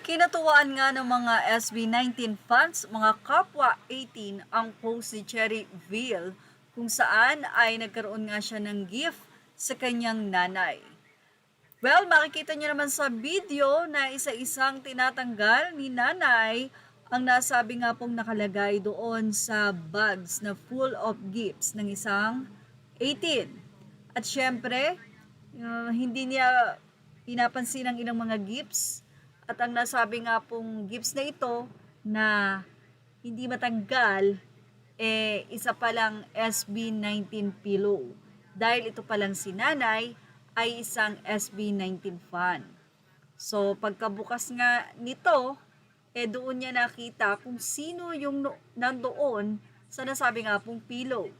Kinatuwaan nga ng mga SB19 fans, mga kapwa 18, ang post ni Cherry Veal kung saan ay nagkaroon nga siya ng gift sa kanyang nanay. Well, makikita niyo naman sa video na isa-isang tinatanggal ni nanay ang nasabi nga pong nakalagay doon sa bags na full of gifts ng isang 18. At syempre, hindi niya pinapansin ang ilang mga gifts at ang nasabi nga pong gifts na ito na hindi matanggal, isa palang SB19 pillow. Dahil ito palang si nanay ay isang SB19 fan. So, pagkabukas nga nito, doon niya nakita kung sino yung nandoon sa nasabi nga pong pillow.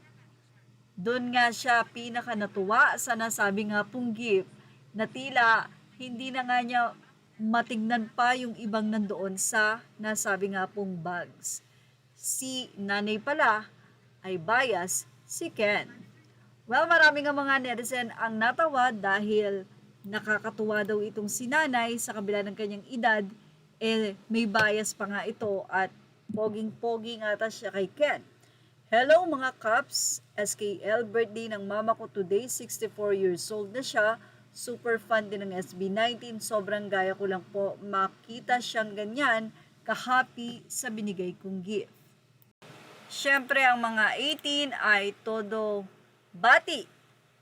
Doon nga siya pinaka natuwa sa nasabi nga pong gift na tila hindi na nga niya matignan pa yung ibang nandoon sa nasabi nga pong bags. Si nanay pala ay bias si Ken. Well, marami nga mga netizen ang natawa dahil nakakatuwa daw itong si nanay sa kabila ng kanyang edad, may bias pa nga ito at poging-pogi nga siya kay Ken. Hello mga Kaps, SKL, birthday ng mama ko today, 64 years old na siya, super fan din ng SB19, sobrang gaya ko lang po makita siyang ganyan, ka-happy sa binigay kong gift. Siyempre ang mga 18 ay todo bati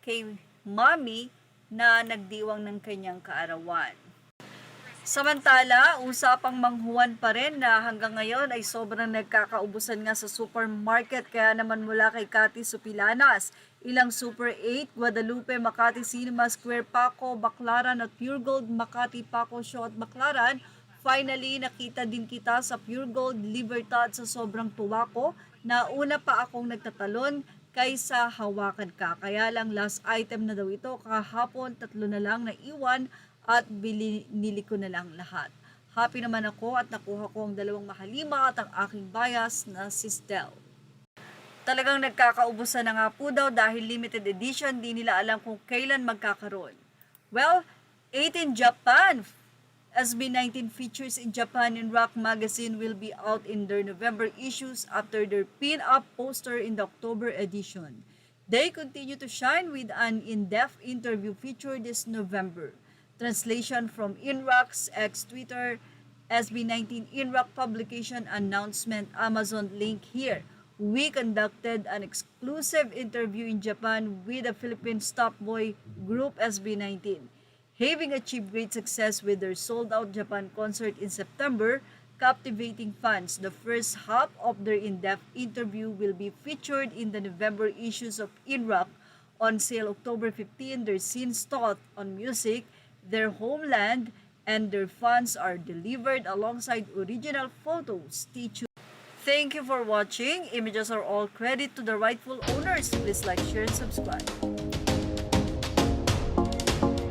kay mommy na nagdiwang ng kanyang kaarawan. Samantala, usapang manghuwan pa rin na hanggang ngayon ay sobrang nagkakaubusan nga sa supermarket kaya naman mula kay Cathy Supilanas, ilang Super 8, Guadalupe, Makati Cinema, Square Paco, Baclaran at Pure Gold, Makati, Paco, Show at Baclaran. Finally, nakita din kita sa Pure Gold, Libertad sa sobrang tuwa ko na una pa akong nagtatalon kaysa hawakan ka. Kaya lang last item na daw ito, kahapon 3 na lang na iwan at binili ko na lang lahat. Happy naman ako at nakuha ko ang 2 mahalima at ang aking bias na si Stel. Talagang nagkakaubusan na nga po daw dahil limited edition, di nila alam kung kailan magkakaroon. Well, 18 Japan. SB19 features in Japan in Rock Magazine will be out in their November issues after their pin-up poster in the October edition. They continue to shine with an in-depth interview feature this November. Translation from Inrock's ex-Twitter, SB19 Inrock publication announcement, Amazon link here. We conducted an exclusive interview in Japan with the Philippines top boy group SB19. Having achieved great success with their sold-out Japan concert in September, captivating fans, the first half of their in-depth interview will be featured in the November issues of Inrock. On sale October 15, their scenes taught on music, their homeland, and their fans are delivered alongside original photos. Stay tuned. Thank you for watching. Images are all credit to the rightful owners. Please like, share, and subscribe.